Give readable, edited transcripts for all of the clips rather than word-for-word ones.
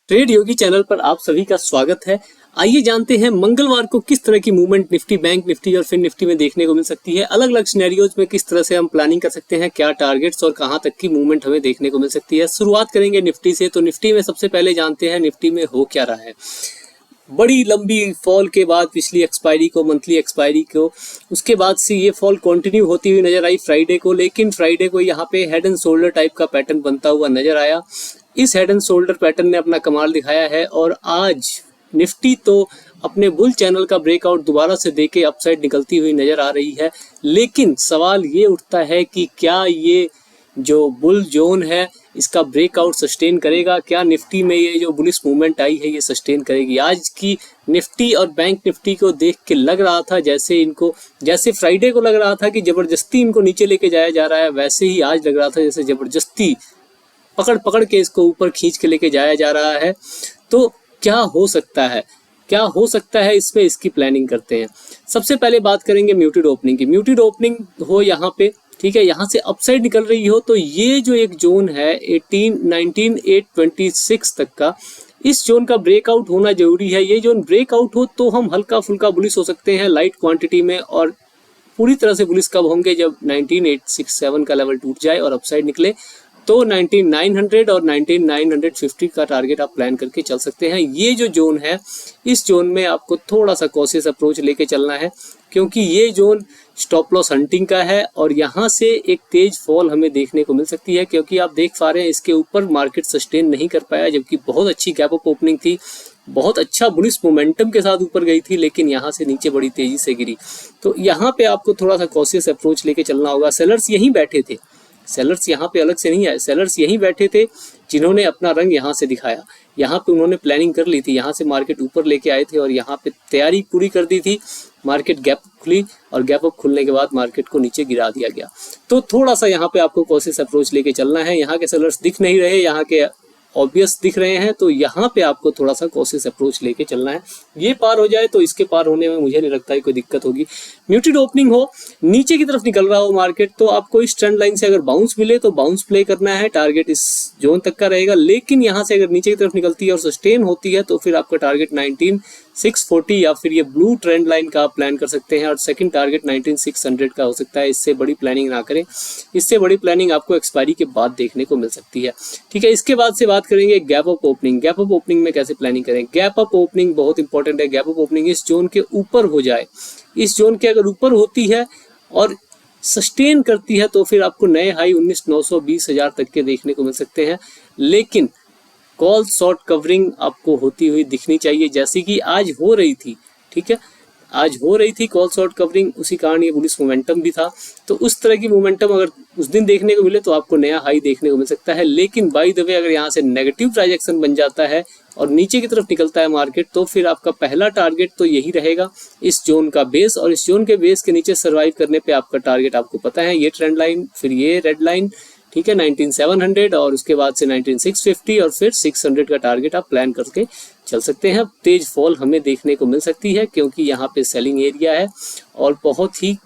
Trade योगी channel पर आप सभी का स्वागत है। आइए जानते हैं मंगलवार को किस तरह की मूवमेंट निफ्टी, बैंक निफ्टी और फिर निफ्टी में देखने को मिल सकती है। अलग अलग सिनेरियोज में किस तरह से हम प्लानिंग कर सकते हैं, क्या टारगेट्स और कहां तक की मूवमेंट हमें देखने को मिल सकती है। शुरुआत करेंगे निफ्टी से। तो निफ्टी में सबसे पहले जानते हैं निफ्टी में हो क्या रहा है। बड़ी लंबी फॉल के बाद पिछली एक्सपायरी को, मंथली एक्सपायरी को, उसके बाद से ये फॉल कंटिन्यू होती हुई नजर आई फ्राइडे को। लेकिन फ्राइडे को यहाँ पे हेड एंड शोल्डर टाइप का पैटर्न बनता हुआ नजर आया। इस हेड एंड शोल्डर पैटर्न ने अपना कमाल दिखाया है और आज निफ्टी तो अपने बुल चैनल का ब्रेकआउट दोबारा से देके अपसाइड निकलती हुई नजर आ रही है। लेकिन सवाल ये उठता है कि क्या ये जो बुल जोन है इसका ब्रेकआउट सस्टेन करेगा, क्या निफ्टी में ये जो बुलिश मूवमेंट आई है ये सस्टेन करेगी। आज की निफ्टी और बैंक निफ्टी को देख के लग रहा था जैसे फ्राइडे को लग रहा था कि जबरदस्ती इनको नीचे लेके जाया जा रहा है, वैसे ही आज लग रहा था जैसे जबरदस्ती पकड़ के इसको ऊपर खींच के लेके जाया जा रहा है। तो क्या हो सकता है इसमें, इसकी प्लानिंग करते हैं। सबसे पहले बात करेंगे म्यूटेड ओपनिंग की। म्यूटेड ओपनिंग हो यहाँ पे, ठीक है, यहाँ से अपसाइड निकल रही हो तो ये जो एक जोन है 19,826 तक का, इस जोन का ब्रेकआउट होना जरूरी है। ये जोन ब्रेकआउट हो तो हम हल्का फुल्का बुलिश हो सकते हैं लाइट क्वांटिटी में, और पूरी तरह से बुलिश कब होंगे, जब 19,867 का लेवल टूट जाए और अपसाइड निकले। तो 19,900 और 19,950 का टारगेट आप प्लान करके चल सकते हैं। ये जो जोन है, इस जोन में आपको थोड़ा सा कॉशियस अप्रोच लेके चलना है, क्योंकि ये जोन स्टॉप लॉस हंटिंग का है और यहाँ से एक तेज फॉल हमें देखने को मिल सकती है। क्योंकि आप देख पा रहे हैं इसके ऊपर मार्केट सस्टेन नहीं कर पाया, जबकि बहुत अच्छी गैप अप ओपनिंग थी, बहुत अच्छा बुलिश मोमेंटम के साथ ऊपर गई थी, लेकिन यहाँ से नीचे बड़ी तेजी से गिरी। तो यहाँ पे आपको थोड़ा सा कॉशियस अप्रोच लेके चलना होगा। सेलर्स यहीं बैठे थे, सेलर्स यहाँ पे अलग से नहीं आए, सेलर्स यहीं बैठे थे जिन्होंने अपना रंग यहाँ से दिखाया। यहाँ पे उन्होंने प्लानिंग कर ली थी, यहाँ से मार्केट ऊपर लेके आए थे और यहाँ पे तैयारी पूरी कर दी थी। मार्केट गैप खुली और गैप अप खुलने के बाद मार्केट को नीचे गिरा दिया गया। तो थोड़ा सा यहाँ पे आपको कॉशियस अप्रोच लेके चलना है। यहाँ के सेलर्स दिख नहीं रहे, यहाँ के ऑब्वियस दिख रहे हैं, तो यहाँ पे आपको थोड़ा सा कॉशियस अप्रोच लेके चलना है। ये पार हो जाए तो इसके पार होने में मुझे नहीं लगता है कोई दिक्कत होगी। म्यूटेड ओपनिंग हो, नीचे की तरफ निकल रहा हो मार्केट, तो आपको इस ट्रेंड लाइन से अगर बाउंस मिले तो बाउंस प्ले करना है, टारगेट इस जोन तक का रहेगा। लेकिन यहाँ से अगर नीचे की तरफ निकलती है और सस्टेन होती है तो फिर आपका टारगेट 19,640 या फिर ये ब्लू ट्रेंड लाइन का आप प्लान कर सकते हैं, और सेकंड टारगेट 19,600 का हो सकता है। इससे बड़ी प्लानिंग ना करें, इससे बड़ी प्लानिंग आपको एक्सपायरी के बाद देखने को मिल सकती है। ठीक है, इसके बाद से बात करेंगे gap up opening. Gap up opening में कैसे प्लानिंग करें। गैप अप ओपनिंग बहुत इंपॉर्टेंट है। गैप अप ओपनिंग इस जोन के ऊपर हो जाए, इस जोन के अगर ऊपर होती है और सस्टेन करती है तो फिर आपको नए हाई 19,920,000 तक के देखने को मिल सकते हैं। लेकिन कॉल शॉर्ट कवरिंग आपको होती हुई दिखनी चाहिए, जैसी कि आज हो रही थी। ठीक है, आज हो रही थी कॉल शॉर्ट कवरिंग, उसी कारण ये बुलिश मोमेंटम भी था। तो उस तरह की मोमेंटम अगर उस दिन देखने को मिले तो आपको नया हाई देखने को मिल सकता है। लेकिन बाय द वे अगर यहाँ से नेगेटिव ट्रांजैक्शन बन जाता है और नीचे की तरफ निकलता है मार्केट, तो फिर आपका पहला टारगेट तो यही रहेगा, इस जोन का बेस, और इस जोन के बेस के नीचे सर्वाइव करने पे आपका टारगेट आपको पता है, ये ट्रेंड लाइन, फिर ये रेड लाइन, ठीक है, 19,700 और उसके बाद से 19,650 और फिर 600 का टारगेट आप प्लान करके चल सकते हैं। तेज फॉल हमें देखने को मिल सकती है क्योंकि यहाँ पे सेलिंग एरिया है और बहुत ही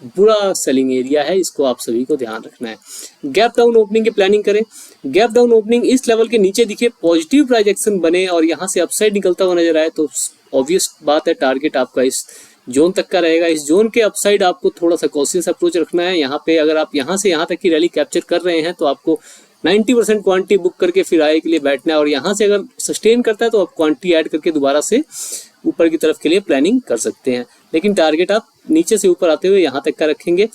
बुरा सेलिंग एरिया है, इसको आप सभी को ध्यान रखना है। गैप डाउन ओपनिंग की प्लानिंग करें। गैप डाउन ओपनिंग इस लेवल के नीचे दिखे, पॉजिटिव ट्रांजैक्शन बने और यहाँ से अपसाइड निकलता हुआ नजर आए तो ऑब्वियस बात है टारगेट आपका इस जोन तक का रहेगा। इस जोन के अपसाइड आपको थोड़ा सा कॉशियस अप्रोच रखना है। यहाँ पे अगर आप यहाँ से यहाँ तक की रैली कैप्चर कर रहे हैं तो आपको 90% क्वांटिटी बुक करके फिर आए के लिए बैठना है, और यहाँ से अगर सस्टेन करता है तो आप क्वांटिटी ऐड करके दोबारा से ऊपर की तरफ के लिए प्लानिंग कर सकते हैं। लेकिन टारगेट आप नीचे से ऊपर आते हुए यहाँ तक का रखेंगे,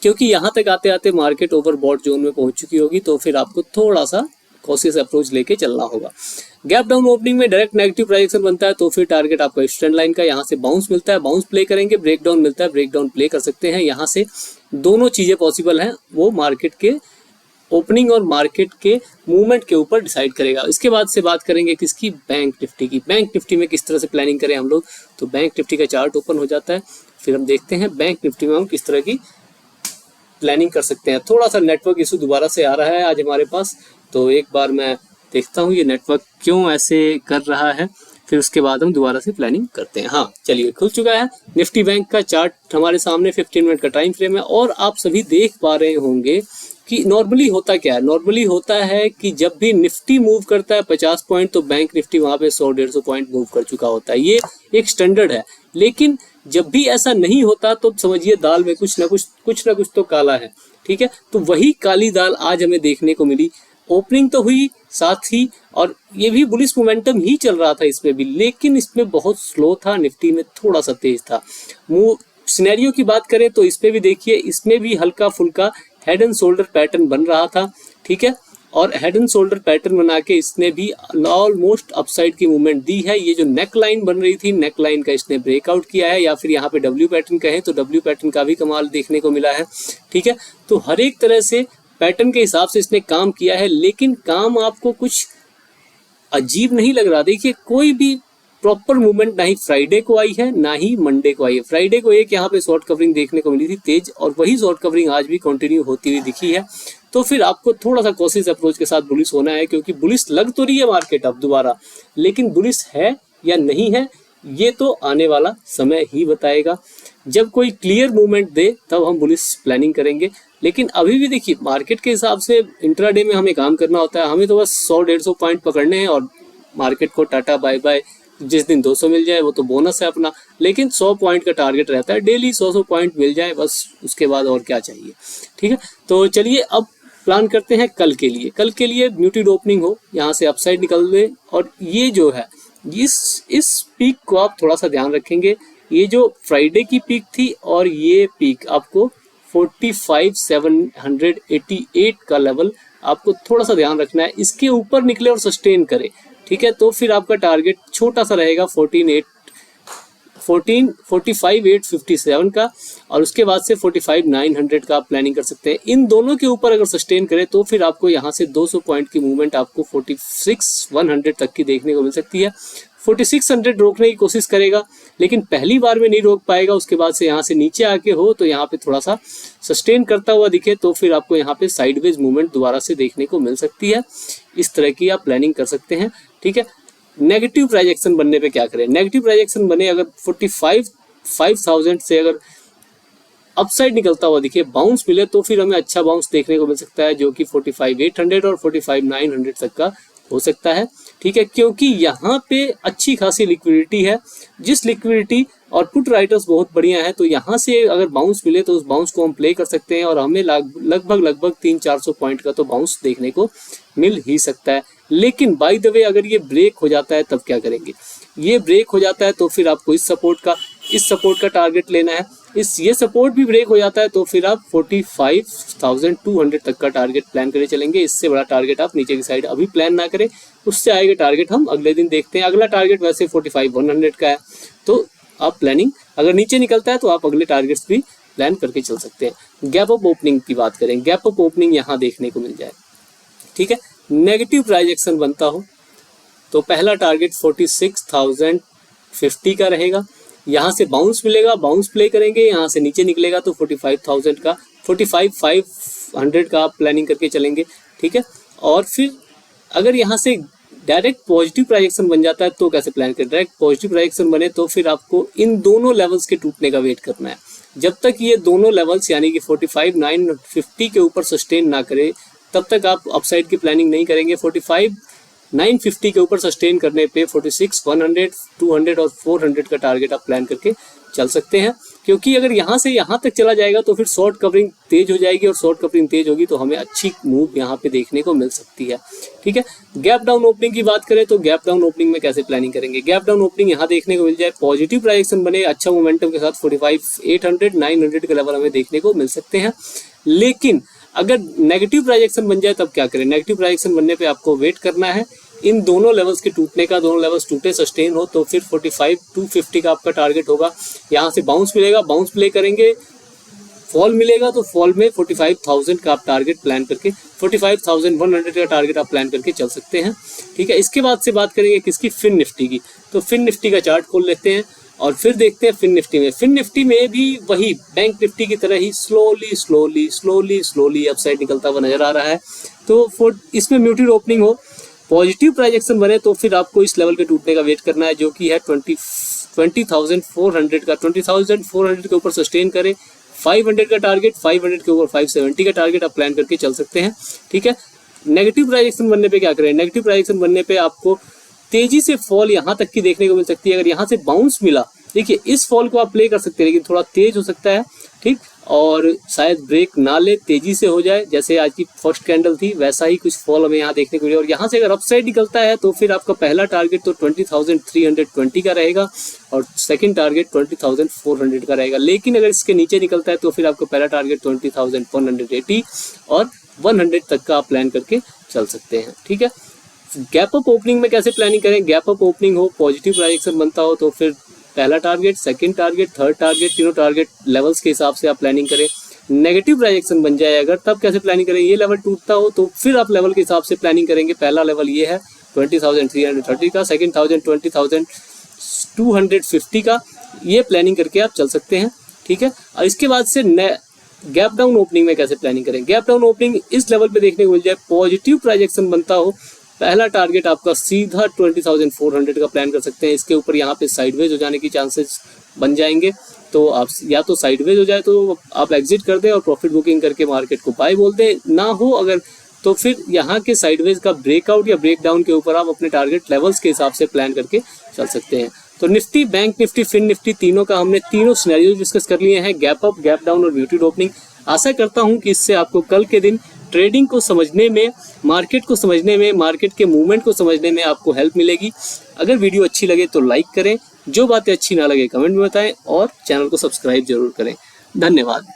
क्योंकि यहाँ तक आते आते मार्केट ओवरबॉट जोन में पहुंच चुकी होगी, तो फिर आपको थोड़ा सा कॉशियस अप्रोच लेके चलना होगा। गैप डाउन ओपनिंग में डायरेक्ट नेगेटिव प्राइजेक्शन बनता है तो फिर टारगेट आपका इस ट्रेंड लाइन का, यहाँ से बाउंस मिलता है, बाउंस प्ले करेंगे, ब्रेकडाउन मिलता है, ब्रेकडाउन प्ले कर सकते हैं। यहाँ से दोनों चीजें पॉसिबल हैं, वो मार्केट के ओपनिंग और मार्केट के मूवमेंट के ऊपर डिसाइड करेगा। इसके बाद से बात करेंगे किसकी, बैंक निफ्टी की। बैंक निफ्टी में किस तरह से प्लानिंग करें हम लोग, तो बैंक निफ्टी का चार्ट ओपन हो जाता है, फिर हम देखते हैं बैंक निफ्टी में हम किस तरह की प्लानिंग कर सकते हैं। थोड़ा सा नेटवर्क इशू दोबारा से आ रहा है आज हमारे पास, तो एक बार मैं देखता हूँ ये नेटवर्क क्यों ऐसे कर रहा है, फिर उसके बाद हम दोबारा से प्लानिंग करते हैं। हाँ चलिए, खुल चुका है निफ्टी बैंक का चार्ट हमारे सामने, 15 मिनट का टाइम फ्रेम है और आप सभी देख पा रहे होंगे कि नॉर्मली होता क्या है, नॉर्मली होता है कि जब भी निफ्टी मूव करता है 50 पॉइंट तो बैंक निफ्टी वहां पे 100-150 पॉइंट मूव कर चुका होता है, ये एक स्टैंडर्ड है। लेकिन जब भी ऐसा नहीं होता तो समझिए दाल में कुछ ना कुछ तो काला है, ठीक है। तो वही काली दाल आज हमें देखने को मिली। ओपनिंग तो हुई साथ ही, और ये भी बुलिश मोमेंटम ही चल रहा था इसमें भी, लेकिन इसमें बहुत स्लो था, निफ्टी में थोड़ा सा तेज था। सिनेरियो की बात करें तो इसमें भी देखिए, इसमें भी हल्का फुल्का हेड एंड शोल्डर पैटर्न बन रहा था, ठीक है। और हेड एंड शोल्डर पैटर्न बना के इसने भी ऑलमोस्ट अपसाइड की मूवमेंट दी है। ये जो नेक लाइन बन रही थी, नेक लाइन का इसने ब्रेकआउट किया है, या फिर यहाँ पे डब्ल्यू पैटर्न कहें तो डब्ल्यू पैटर्न का भी कमाल देखने को मिला है, ठीक है। तो हर एक तरह से पैटर्न के हिसाब से इसने काम किया है, लेकिन काम आपको कुछ अजीब नहीं लग रहा। देखिए कोई भी प्रॉपर मूवमेंट ना ही फ्राइडे को आई है ना ही मंडे को आई है। फ्राइडे को एक यहाँ पे शॉर्ट कवरिंग देखने को मिली थी तेज, और वही शॉर्ट कवरिंग आज भी कंटिन्यू होती हुई दिखी है। तो फिर आपको थोड़ा सा कॉशियस अप्रोच के साथ बुलिश होना है, क्योंकि बुलिश लग तो रही है मार्केट अब दोबारा, लेकिन बुलिश है या नहीं है ये तो आने वाला समय ही बताएगा। जब कोई क्लियर मूवमेंट दे तब हम बुलिश प्लानिंग करेंगे। लेकिन अभी भी देखिए मार्केट के हिसाब से इंट्राडे में हमें काम करना होता है, हमें तो बस 100-150 पॉइंट पकड़ने हैं और मार्केट को टाटा बाय बाय। जिस दिन 200 मिल जाए वो तो बोनस है अपना, लेकिन 100 पॉइंट का टारगेट रहता है, डेली 100 पॉइंट मिल जाए बस, उसके बाद और क्या चाहिए, ठीक है। तो चलिए अब प्लान करते हैं कल के लिए। कल के लिए म्यूटेड ओपनिंग हो, यहाँ से अपसाइड निकल दे, और ये जो है इस पीक को आप थोड़ा सा ध्यान रखेंगे। ये जो फ्राइडे की पीक थी और ये पीक आपको 45,788 का लेवल आपको थोड़ा सा ध्यान रखना है, इसके ऊपर निकले और सस्टेन करे, ठीक है। तो फिर आपका टारगेट छोटा सा रहेगा 45,857 का, और उसके बाद से 45,900 का आप प्लानिंग कर सकते हैं। इन दोनों के ऊपर अगर सस्टेन करे तो फिर आपको यहाँ से 200 पॉइंट की मूवमेंट आपको 46,100 तक की देखने को मिल सकती है। 4600 रोकने की कोशिश करेगा, लेकिन पहली बार में नहीं रोक पाएगा। उसके बाद से यहाँ से नीचे आके हो तो यहाँ पे थोड़ा सा सस्टेन करता हुआ दिखे तो फिर आपको यहाँ पे साइडवेज मूवमेंट दोबारा से देखने को मिल सकती है। इस तरह की आप प्लानिंग कर सकते हैं, ठीक है। नेगेटिव प्राइजेक्शन बनने पे क्या करें? नेगेटिव प्राइजेक्शन बने अगर 45,000 से अगर अपसाइड निकलता हुआ दिखे, बाउंस मिले, तो फिर हमें अच्छा बाउंस देखने को मिल सकता है, जो कि 45,800 और 45,900 तक का हो सकता है, ठीक है। क्योंकि यहाँ पे अच्छी खासी लिक्विडिटी है, जिस लिक्विडिटी और पुट राइटर्स बहुत बढ़िया है, तो यहाँ से अगर बाउंस मिले तो उस बाउंस को हम प्ले कर सकते हैं, और हमें लगभग 300-400 पॉइंट का तो बाउंस देखने को मिल ही सकता है। लेकिन बाय द वे अगर ये ब्रेक हो जाता है तब क्या करेंगे? ये ब्रेक हो जाता है तो फिर आपको इस सपोर्ट का टारगेट लेना है। ये सपोर्ट भी ब्रेक हो जाता है तो फिर आप 45,200 तक का टारगेट प्लान करे चलेंगे। इससे बड़ा टारगेट आप नीचे की साइड अभी प्लान ना करें, उससे आएगा टारगेट हम अगले दिन देखते हैं। अगला टारगेट वैसे 45,100 का है, तो आप प्लानिंग अगर नीचे निकलता है तो आप अगले टारगेट्स भी प्लान करके चल सकते हैं। गैप अप ओपनिंग की बात करें, गैप अप ओपनिंग यहाँ देखने को मिल जाए, ठीक है। नेगेटिव प्राइजेक्शन बनता हो तो पहला टारगेट 46,050 का रहेगा। यहाँ से बाउंस मिलेगा, बाउंस प्ले करेंगे, यहाँ से नीचे निकलेगा तो 45,500 का आप प्लानिंग करके चलेंगे, ठीक है। और फिर अगर यहाँ से डायरेक्ट पॉजिटिव प्राइजेक्शन बन जाता है तो कैसे प्लान करें? डायरेक्ट पॉजिटिव प्राइजेक्शन बने तो फिर आपको इन दोनों लेवल्स के टूटने का वेट करना है। जब तक ये दोनों लेवल्स यानी कि 45,950 के ऊपर सस्टेन ना करे तब तक आप अपसाइड की प्लानिंग नहीं करेंगे। 45,950 के ऊपर सस्टेन करने पे 46,100, 200 और 400 का टारगेट आप प्लान करके चल सकते हैं, क्योंकि अगर यहाँ से यहाँ तक चला जाएगा तो फिर शॉर्ट कवरिंग तेज हो जाएगी, और शॉर्ट कवरिंग तेज होगी तो हमें अच्छी मूव यहाँ पे देखने को मिल सकती है, ठीक है। गैप डाउन ओपनिंग की बात करें तो गैप डाउन ओपनिंग में कैसे प्लानिंग करेंगे? गैप डाउन ओपनिंग यहाँ देखने को मिल जाए, पॉजिटिव प्राइजेक्शन बने अच्छा मोमेंटम के साथ 45,800, 900 के लेवल हमें देखने को मिल सकते हैं। लेकिन अगर नेगेटिव प्राइजेक्शन बन जाए तब क्या करें? नेगेटिव प्राइजेक्शन बनने पे आपको वेट करना है इन दोनों लेवल्स के टूटने का। दोनों लेवल्स टूटे, सस्टेन हो तो फिर 45,250 का आपका टारगेट होगा। यहाँ से बाउंस मिलेगा, बाउंस प्ले करेंगे, फॉल मिलेगा तो फॉल में 45,000 का आप टारगेट प्लान करके 45,100 का टारगेट आप प्लान करके चल सकते हैं, ठीक है। इसके बाद से बात करेंगे किसकी? फिन निफ्टी की। तो फिन निफ्टी का चार्ट खोल लेते हैं और फिर देखते हैं फिन निफ्टी में। फिन निफ्टी में भी वही बैंक निफ्टी की तरह ही स्लोली अपसाइड निकलता हुआ नजर आ रहा है। तो इसमें म्यूटेड ओपनिंग हो, पॉजिटिव प्राइजेक्शन बने तो फिर आपको इस लेवल के टूटने का वेट करना है, जो कि है 20,400 का। 20,400 के ऊपर सस्टेन करे, 500 का टारगेट, 500 के ऊपर 570 का टारगेट आप प्लान करके चल सकते हैं। ठीक है, नेगेटिव प्राइस एक्शन बनने पे क्या करें? नेगेटिव प्राइस एक्शन बनने पे आपको तेजी से फॉल यहाँ तक की देखने को मिल सकती है। अगर यहाँ से बाउंस मिला, देखिए इस फॉल को आप प्ले कर सकते हैं, लेकिन थोड़ा तेज हो सकता है। ठीक, और शायद ब्रेक ना ले, तेजी से हो जाए, जैसे आज की फर्स्ट कैंडल थी वैसा ही कुछ फॉल हमें यहाँ देखने को मिले। और यहाँ से अगर अपसाइड निकलता है तो फिर आपका पहला टारगेट तो 20,320 का रहेगा और सेकंड टारगेट 20,400 का रहेगा। लेकिन अगर इसके नीचे निकलता है तो फिर आपका पहला टारगेट 20,180 और 100 तक का आप प्लान करके चल सकते हैं। ठीक है, गैप अप ओपनिंग में कैसे प्लानिंग करें? गैप अप ओपनिंग हो, पॉजिटिव प्राइस एक्शन बनता हो तो फिर पहला target, second target, third target, तीनों टारगेट लेवल्स के हिसाब से आप प्लानिंग करें। नेगेटिव प्राइस एक्शन बन जाए अगर, तब कैसे प्लानिंग करें? ये लेवल टूटता हो तो फिर आप लेवल के हिसाब से प्लानिंग करेंगे। पहला लेवल ये है 20,330 का, सेकंड 20,250 का, ये प्लानिंग करके आप चल सकते हैं। ठीक है, और इसके बाद से गैप डाउन ओपनिंग में कैसे प्लानिंग करें? गैप डाउन ओपनिंग इस लेवल पे देखने को मिल जाए, पॉजिटिव प्राइस एक्शन बनता हो, पहला टारगेट आपका सीधा 20,400 का प्लान कर सकते हैं। इसके ऊपर यहाँ पे साइडवेज हो जाने की चांसेस बन जाएंगे, तो आप या तो साइडवेज हो जाए तो आप एग्जिट कर दें और प्रॉफिट बुकिंग करके मार्केट को बाय बोल दें, ना हो अगर तो फिर यहाँ के साइडवेज का ब्रेकआउट या ब्रेकडाउन के ऊपर आप अपने टारगेट लेवल्स के हिसाब से प्लान करके चल सकते हैं। तो निफ्टी, बैंक निफ्टी, फिन निफ्टी, तीनों का हमने तीनों सिनेरियो डिस्कस कर लिए हैं, गैप अप, गैप डाउन और म्यूटेड ओपनिंग। आशा करता हूं कि इससे आपको कल के दिन ट्रेडिंग को समझने में, मार्केट को समझने में, मार्केट के मूवमेंट को समझने में आपको हेल्प मिलेगी। अगर वीडियो अच्छी लगे तो लाइक करें, जो बातें अच्छी ना लगे कमेंट में बताएं और चैनल को सब्सक्राइब जरूर करें। धन्यवाद।